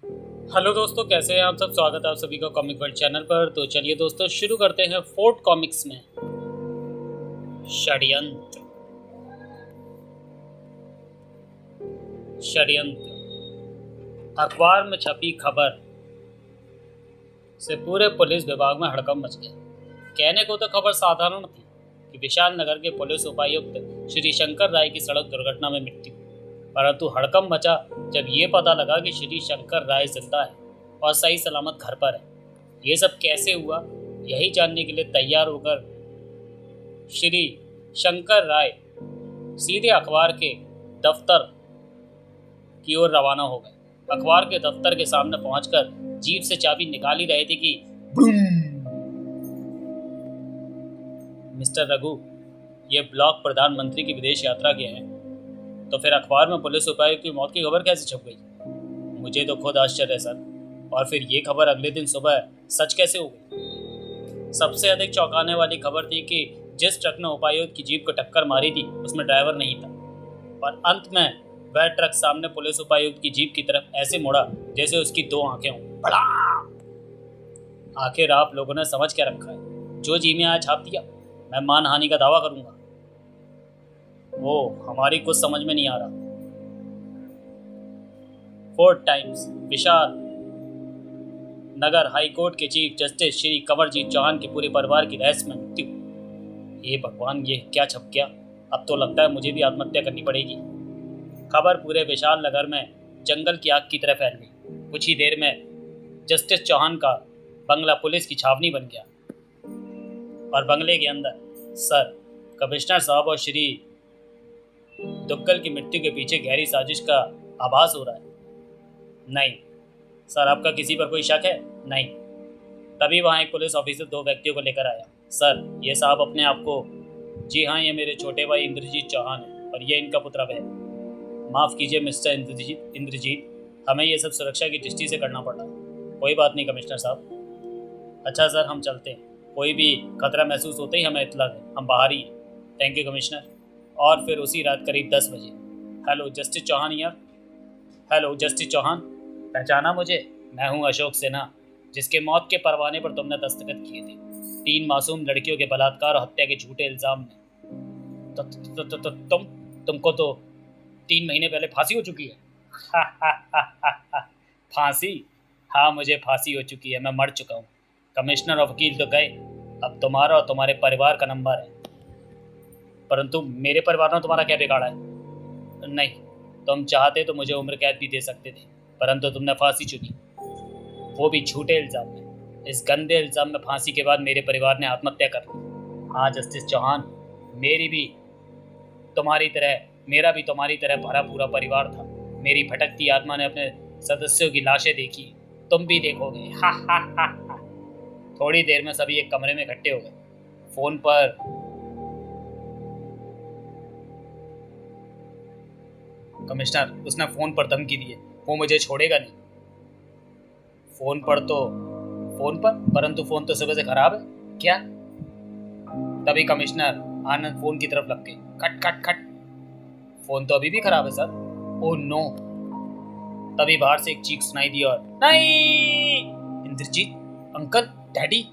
Hello दोस्तों, कैसे हैं आप सब। स्वागत है आप सभी का कॉमिक वर्ल्ड चैनल पर। तो चलिए दोस्तों शुरू करते हैं फोर्ट कॉमिक्स में षड्यंत्र। अखबार में छपी खबर से पूरे पुलिस विभाग में हड़कंप मच गया। कहने को तो खबर साधारण थी कि विशाल नगर के पुलिस उपायुक्त श्री शंकर राय की सड़क दुर्घटना में मृत्यु, परंतु हड़कंप मचा जब ये पता लगा कि श्री शंकर राय जिंदा है और सही सलामत घर पर है। ये सब कैसे हुआ, यही जानने के लिए तैयार होकर श्री शंकर राय सीधे अखबार के दफ्तर की ओर रवाना हो गए। अखबार के दफ्तर के सामने पहुंचकर जीप से चाबी निकाल ही रहे थे कि मिस्टर रघु, ये ब्लॉक प्रधानमंत्री की विदेश यात्रा के हैं। तो फिर अखबार में पुलिस उपायुक्त की मौत की खबर कैसे छप गई? मुझे तो खुद आश्चर्य है सर। और फिर ये खबर अगले दिन सुबह सच कैसे हो गई? सबसे अधिक चौंकाने वाली खबर थी कि जिस ट्रक ने उपायुक्त की जीप को टक्कर मारी थी उसमें ड्राइवर नहीं था, और अंत में वह ट्रक सामने पुलिस उपायुक्त की जीप की तरफ ऐसे मुड़ा जैसे उसकी दो आंखें हों। बड़ा आखिर आप लोगों ने समझ क्या रखा है? जो जी में आज छाप दिया, मैं मानहानि का दावा करूंगा। वो हमारी कुछ समझ में नहीं आ रहा। Fort times Vishal Nagar high court के चीफ जस्टिस श्री कंवरजीत चौहान के पूरे परिवार की रहस्यमय मृत्यु। हे भगवान, ये क्या छप गया? अब तो लगता है मुझे भी आत्महत्या करनी पड़ेगी। खबर पूरे विशाल नगर में जंगल की आग की तरह फैल गई। कुछ ही देर में जस्टिस चौहान का बंगला पुलिस की छावनी बन गया, और बंगले के अंदर सर, कमिश्नर साहब और श्री दुग्गल की मृत्यु के पीछे गहरी साजिश का आभास हो रहा है। नहीं सर, आपका किसी पर कोई शक है? नहीं। तभी वहाँ एक पुलिस ऑफिसर दो व्यक्तियों को लेकर आया। सर, ये साहब अपने आप को। जी हाँ, ये मेरे छोटे भाई इंद्रजीत चौहान है और ये इनका पुत्र है। माफ़ कीजिए मिस्टर इंद्रजीत, हमें ये सब सुरक्षा की दृष्टि से करना पड़ रहा है। कोई बात नहीं कमिश्नर साहब। अच्छा सर, हम चलते हैं। कोई भी खतरा महसूस होते ही हमें इत्तला दें, हम बाहर ही हैं। Thank you commissioner. और फिर उसी रात करीब 10 बजे, हेलो जस्टिस चौहान यार। हेलो जस्टिस चौहान, पहचाना मुझे? मैं हूँ अशोक सिन्हा, जिसके मौत के परवाने पर तुमने दस्तखत किए थे 3 मासूम लड़कियों के बलात्कार और हत्या के झूठे इल्जाम में। तो, तो, तो, तो, तुमको तो 3 महीने पहले फांसी हो चुकी है। फांसी? हाँ, मुझे फांसी हो चुकी है, मैं मर चुका हूँ। कमिश्नर और वकील तो गए, अब तुम्हारा और तुम्हारे परिवार का नंबर है। परंतु मेरे परिवार ने तुम्हारा क्या बिगाड़ा है? नहीं, तुम चाहते तो मुझे उम्र कैद भी दे सकते थे, परंतु तुमने फांसी चुनी, वो भी झूठे इल्जाम में। इस गंदे इल्जाम में फांसी के बाद मेरे परिवार ने आत्महत्या कर ली। हाँ जस्टिस चौहान, मेरी भी तुम्हारी तरह मेरा भी तुम्हारी तरह भरा पूरा परिवार था। मेरी भटकती आत्मा ने अपने सदस्यों की लाशें देखी, तुम भी देखोगे। हा हा हा हा। थोड़ी देर में सभी एक कमरे में इकट्ठे हो गए। फोन पर कमिश्नर, उसने फोन पर धमकी दी है, वो मुझे छोड़ेगा नहीं। फोन पर तो फोन पर परंतु फोन तो सुबह से खराब है। क्या? तभी कमिश्नर आनंद फोन की तरफ लग गए। खट खट खट। फोन तो अभी भी खराब है सर। Oh no. तभी बाहर से एक चीख सुनाई दी और नहीं। Indrajit, uncle, daddy.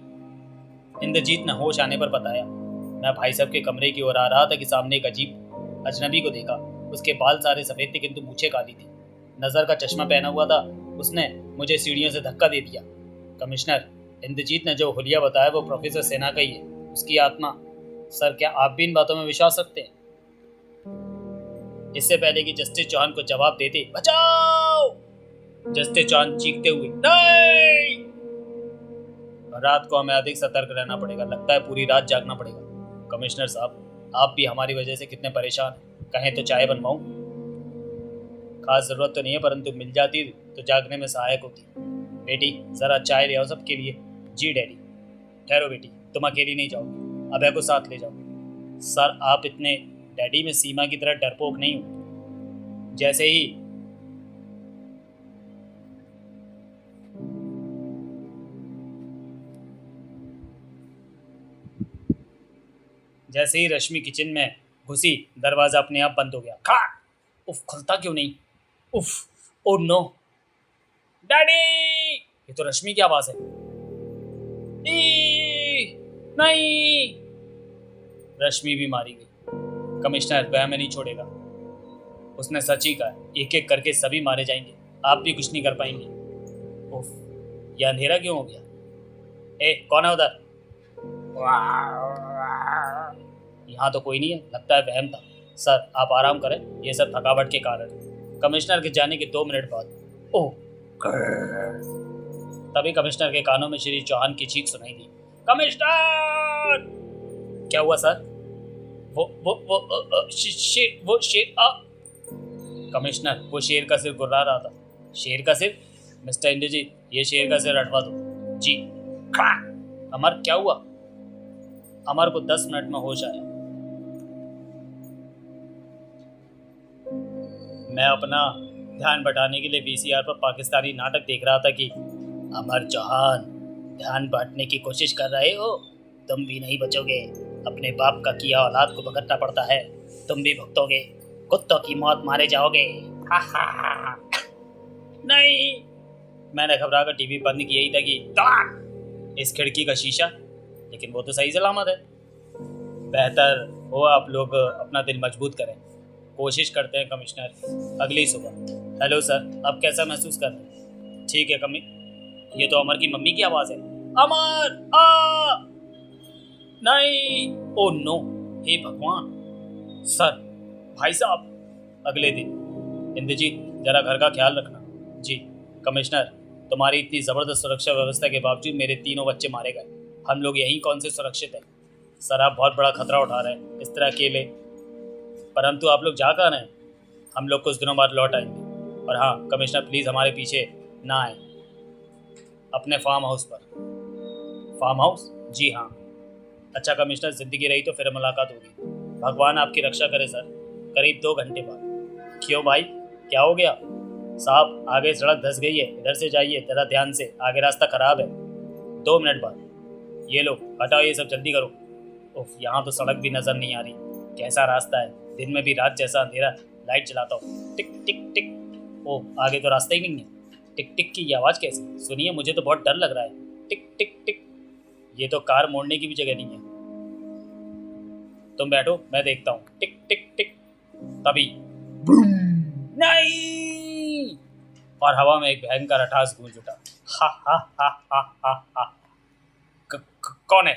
इंद्रजीत ने होश आने पर बताया, मैं भाई साहब के कमरे की ओर आ रहा था कि सामने एक अजीब अजनबी को देखा। उसके बाल सारे सफेद थे किंतु मूछें काली थी। नजर का चश्मा पहना हुआ था। उसने मुझे सीढ़ियों से धक्का दे दिया। कमिश्नर, इंद्रजीत ने जो हुलिया बताया वो प्रोफेसर सेना का ही है, उसकी आत्मा। सर, क्या आप भी इन बातों में विश्वास रखते हैं? इससे पहले कि जस्टिस चौहान को जवाब देते, बचाओ! जस्टिस चौहान चीखते हुए, नहीं! रात को हमें अधिक सतर्क रहना पड़ेगा, लगता है पूरी रात जागना पड़ेगा। कमिश्नर साहब, आप भी हमारी वजह से कितने परेशान हैं। कहें तो चाय बनवाऊं? खास जरूरत तो नहीं है, परंतु मिल जाती तो जागने में सहायक होती। बेटी, जरा चाय ले आओ सबके लिए। जी डैडी। ठहरो बेटी, तुम अकेली नहीं जाओगी, अभय को साथ ले जाओ। सर, आप इतने डैडी में सीमा की तरह डरपोक नहीं हो। जैसे ही रश्मि किचन में घुसी, दरवाजा अपने आप बंद हो गया। खा! उफ, खुलता क्यों नहीं? उफ! Oh no! डैडी, ये तो रश्मि की आवाज है। नहीं, रश्मि भी मारी गई। कमिश्नर वह हमें नहीं छोड़ेगा। उसने सच ही कहा, एक एक करके सभी मारे जाएंगे, आप भी कुछ नहीं कर पाएंगे। उफ, यह अंधेरा क्यों हो गया? ए, कौन है उधर? यहाँ तो कोई नहीं है, लगता है वहम था। सर आप आराम करें, ये सब थकावट के कारण है। कमिश्नर के जाने के 2 मिनट बाद ओह, तभी कमिश्नर के कानों में श्री चौहान की चीख सुनाई दी। कमिश्नर! क्या हुआ सर? वो शेर कमिश्नर, वो शेर का सिर गुर्रा रहा था। शेर का सिर? मिस्टर इंद्रजीत, ये शेर का सिर हटवा दो। जी। अमर, क्या हुआ? अमर को 10 मिनट में होश आया। मैं अपना ध्यान बटाने के लिए वीसीआर पर पाकिस्तानी नाटक देख रहा था कि अमर चौहान, ध्यान बांटने की कोशिश कर रहे हो? तुम भी नहीं बचोगे। अपने बाप का किया औलाद को भुगतना पड़ता है, तुम भी भुगतोगे। कुत्तों की मौत मारे जाओगे। नहीं, मैंने घबरा कर टीवी बंद किया ही था कि इस खिड़की का शीशा, लेकिन वो तो सही सलामत है। बेहतर हो आप लोग अपना दिल मजबूत करें। कोशिश करते हैं कमिश्नर, अगली सुबह। हेलो सर, अब कैसा महसूस कर रहे हैं? ठीक है कमी। ये तो अमर की मम्मी की आवाज़ है। अमर आ! नहीं, ओ नो, हे भगवान। सर, भाई साहब। अगले दिन। इंद्रजीत, जरा घर का ख्याल रखना। जी। कमिश्नर, तुम्हारी इतनी ज़बरदस्त सुरक्षा व्यवस्था के बावजूद मेरे 3 बच्चे मारे गए। हम लोग यहीं कौन से सुरक्षित हैं? सर आप बहुत बड़ा खतरा उठा रहे हैं इस तरह अकेले। परंतु आप लोग जा कहाँ हैं? हम लोग कुछ दिनों बाद लौट आएंगे। और हाँ कमिश्नर, प्लीज़ हमारे पीछे ना आए। अपने फार्म हाउस पर। Farm house? जी हाँ। अच्छा कमिश्नर, ज़िंदगी रही तो फिर मुलाकात होगी। भगवान आपकी रक्षा करे सर। करीब 2 घंटे बाद। क्यों भाई, क्या हो गया? साहब, आगे सड़क धंस गई है, इधर से जाइए जरा ध्यान से, आगे रास्ता खराब है। 2 मिनट बाद। ये लो, हटाओ ये सब, जल्दी करो। उफ, यहाँ तो सड़क भी नज़र नहीं आ रही। कैसा रास्ता है, दिन में भी रात जैसा अंधेरा। लाइट जलाता हूँ। टिक टिक टिक। ओह, आगे तो रास्ता ही नहीं है। टिक टिक की ये आवाज़ कैसी? सुनिए, मुझे तो बहुत डर लग रहा है। टिक टिक टिक। ये तो कार मोड़ने की भी जगह नहीं है। तुम बैठो, मैं देखता हूँ। टिक टिक टिक। तभी नहीं, और हवा में एक भयंकर अट्टहास गूंज उठा। हा हा हा हा हा हा। कौन है?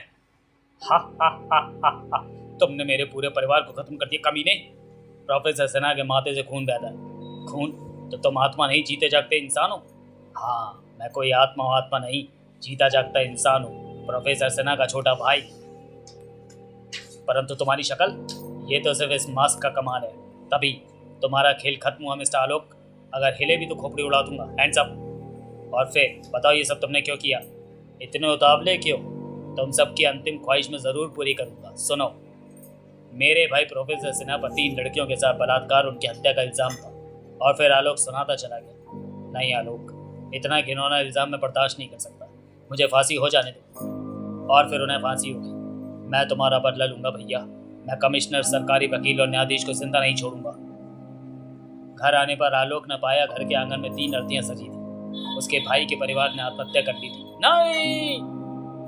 हा हा हा हा हा। तुमने मेरे पूरे परिवार को खत्म कर दिया कमीने। प्रोफेसर सिन्हा के माथे से खून बहता है। खून? तो तुम आत्मा नहीं, जीते जागते इंसान हो। हाँ, मैं कोई आत्मा नहीं, जीता जागता इंसान हूँ, प्रोफेसर सिन्हा का छोटा भाई। परंतु तुम्हारी शक्ल, ये तो सिर्फ इस मास्क का कमाल है। तभी तुम्हारा खेल खत्म हुआ मिस्टर आलोक। अगर हिले भी तो खोपड़ी उड़ा दूंगा। Hands up. और फिर बताओ, ये सब तुमने क्यों किया? इतने उतावले क्यों? तुम सबकी अंतिम ख्वाहिश में ज़रूर पूरी करूंगा। सुनो, मेरे भाई प्रोफेसर सिन्हा पर 3 लड़कियों के साथ बलात्कार, उनकी हत्या का इल्ज़ाम था। और फिर आलोक सुनाता चला गया। नहीं आलोक, इतना घिनौना इल्ज़ाम मैं बर्दाश्त नहीं कर सकता। मुझे फांसी हो जाने दो। और फिर उन्हें फांसी हो गई। मैं तुम्हारा बदला लूंगा भैया। मैं कमिश्नर, सरकारी वकील और न्यायाधीश को जिंदा नहीं छोड़ूंगा। घर आने पर आलोक ने पाया घर के आंगन में 3 अर्थियां सजी थी। उसके भाई के परिवार ने आत्महत्या कर ली थी। नहीं!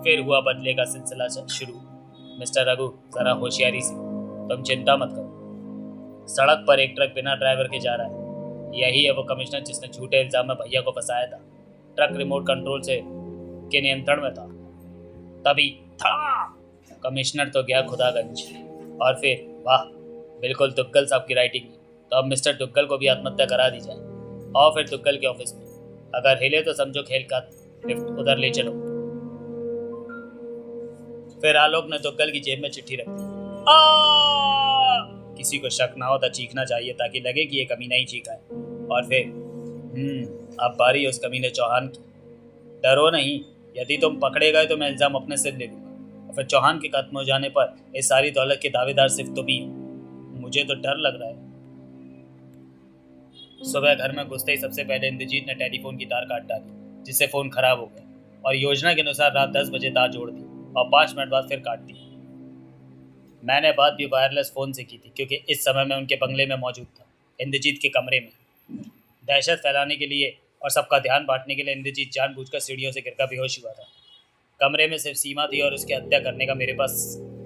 फिर हुआ बदले का सिलसिला शुरू। मिस्टर रघु, जरा होशियारी से, तुम चिंता मत करो। सड़क पर एक ट्रक बिना ड्राइवर के जा रहा है। यही है वो कमिश्नर जिसने झूठे इल्जाम में भैया को फंसाया था। ट्रक रिमोट कंट्रोल से के नियंत्रण में था। तभी था कमिश्नर तो गया खुदागंज। और फिर वाह, बिल्कुल दुग्गल साहब की राइटिंग। तो अब मिस्टर दुग्गल को भी आत्महत्या करा दी जाए। और फिर दुग्गल के ऑफिस में अगर हिले तो समझो खेल का। लिफ्ट उधर ले चलो। फिर आलोक ने दुग्गल की जेब में चिट्ठी रख दी। किसी को शक ना हो तो चीखना चाहिए, ताकि लगे कि ये कमीना ही चीखा है। और फिर अब बारी है उस कमीने चौहान की। डरो नहीं, यदि तुम पकड़े गए तो मैं इल्ज़ाम अपने सिर ले लूँगा। और फिर चौहान के खत्म हो जाने पर इस सारी दौलत के दावेदार सिर्फ तुम ही हो। मुझे तो डर लग रहा है। सुबह घर में घुसते ही सबसे पहले इंद्रजीत ने टेलीफोन की तार काट डाली, जिससे फ़ोन खराब हो गया। और योजना के अनुसार रात 10 बजे तार जोड़ दी और 5 मिनट बाद फिर काट दी। मैंने बात भी वायरलेस फ़ोन से की थी, क्योंकि इस समय मैं उनके बंगले में मौजूद था, इंद्रजीत के कमरे में। दहशत फैलाने के लिए और सबका ध्यान बांटने के लिए इंद्रजीत जानबूझकर सीढ़ियों से गिरकर बेहोश हुआ था। कमरे में सिर्फ सीमा थी और उसकी हत्या करने का मेरे पास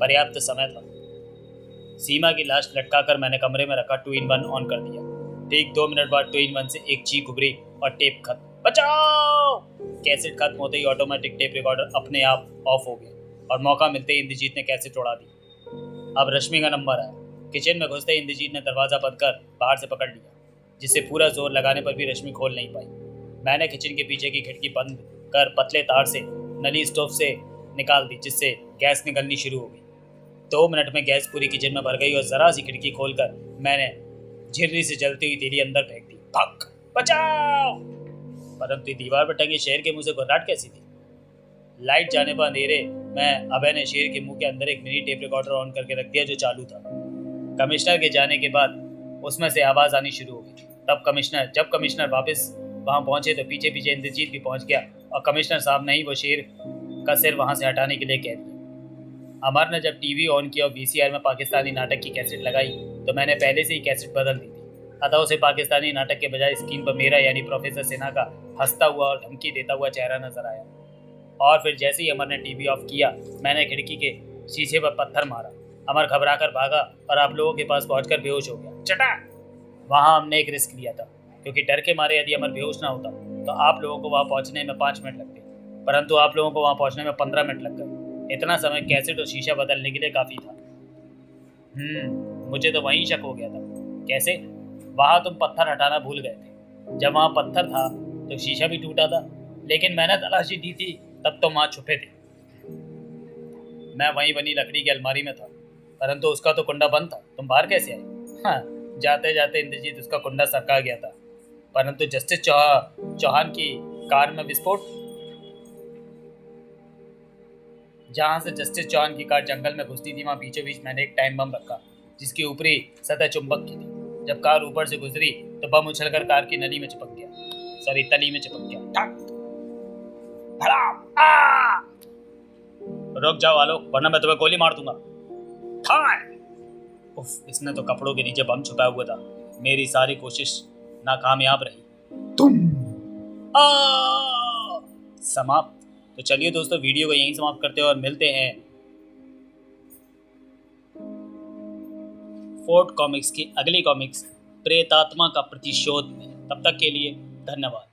पर्याप्त समय था। सीमा की लाश लटकाकर मैंने कमरे में रखा 2-in-1 ऑन कर दिया। ठीक 2 मिनट बाद 2-in-1 से एक चीख उभरी और टेप खत्म। बचाओ! कैसेट खत्म होते ही ऑटोमेटिक टेप रिकॉर्डर अपने आप ऑफ हो गया और मौका मिलते ही इंद्रजीत ने कैसेट उड़ा दी। अब रश्मि का नंबर आया। किचन में घुसते ही इंद्रजीत ने दरवाजा बंद कर बाहर से पकड़ लिया, जिससे पूरा जोर लगाने पर भी रश्मि खोल नहीं पाई। मैंने किचन के पीछे की खिड़की बंद कर पतले तार से नली स्टोव से निकाल दी, जिससे गैस निकलनी शुरू हो गई। 2 मिनट में गैस पूरी किचन में भर गई और जरा सी खिड़की खोलकर मैंने झिर्री से जलती हुई तीली अंदर फेंक दी। भक! बचाओ! परंतु दीवार पर टंगे शेर के मुंह से घुर्राहट कैसी थी? लाइट जाने पर अंधेरे में अभय ने शेर के मुंह के अंदर एक मिनी टेप रिकॉर्डर ऑन करके रख दिया जो चालू था। कमिश्नर के जाने के बाद उसमें से आवाज आनी शुरू हो गई। जब कमिश्नर वापस वहां पहुंचे तो पीछे पीछे इंद्रजीत भी पहुंच गया और कमिश्नर साहब ने ही वो शेर का सिर वहां से हटाने के लिए कह दिया। अमर ने जब टीवी ऑन किया और वीसीआर में पाकिस्तानी नाटक की कैसेट लगाई तो मैंने पहले से ही कैसेट बदल दी थी, अतः उसे पाकिस्तानी नाटक के बजाय स्क्रीन पर मेरा यानी प्रोफेसर सिन्हा का हंसता हुआ और धमकी देता हुआ चेहरा नजर आया। और फिर जैसे ही अमर ने टीवी ऑफ किया मैंने खिड़की के शीशे पर पत्थर मारा। अमर घबराकर भागा और आप लोगों के पास पहुंचकर बेहोश हो गया। चटा! वहां हमने एक रिस्क लिया था, क्योंकि डर के मारे यदि अमर बेहोश ना होता तो आप लोगों को वहां पहुंचने में 5 मिनट लगते, परंतु आप लोगों को वहां पहुंचने में 15 मिनट लग गए। इतना समय कैसेट और शीशा बदलने के लिए काफी था। मुझे तो वहीं शक हो गया था। कैसे? वहां तुम पत्थर हटाना भूल गए थे। जब वहां पत्थर था तो शीशा भी टूटा था, लेकिन मैंने तलाशी दी थी तब तुम वहां छुपे थे। मैं वहीं बनी लकड़ी की अलमारी में था, परंतु उसका तो कुंडा बंद था। तुम बाहर कैसे आए? हाँ, जाते जाते इंद्रजीत उसका कुंडा सरका गया था, परंतु जस्टिस चौहान की कार में विस्फोट। जहां से जस्टिस चौहान की कार जंगल में घुसती थी वहां बीचों बीच मैंने एक टाइम बम रखा, जिसकी ऊपरी सतह चुंबक की थी। जब कार ऊपर से गुजरी तो बम उछलकर कार की नली में चिपक गया, तली में चिपक गया। ठक! भड़ाम! आ! रुक जाओ आलोक, वरना मैं तुम्हें गोली मार दूंगा। उफ, इसने तो कपड़ों के नीचे बम छुपाया हुआ था। मेरी सारी कोशिश नाकामयाब रही। तुम समाप्त। तो चलिए दोस्तों, वीडियो को यहीं समाप्त करते हैं और मिलते हैं फोर्ट कॉमिक्स की अगली कॉमिक्स प्रेतात्मा का प्रतिशोध में। तब तक के लिए धन्यवाद।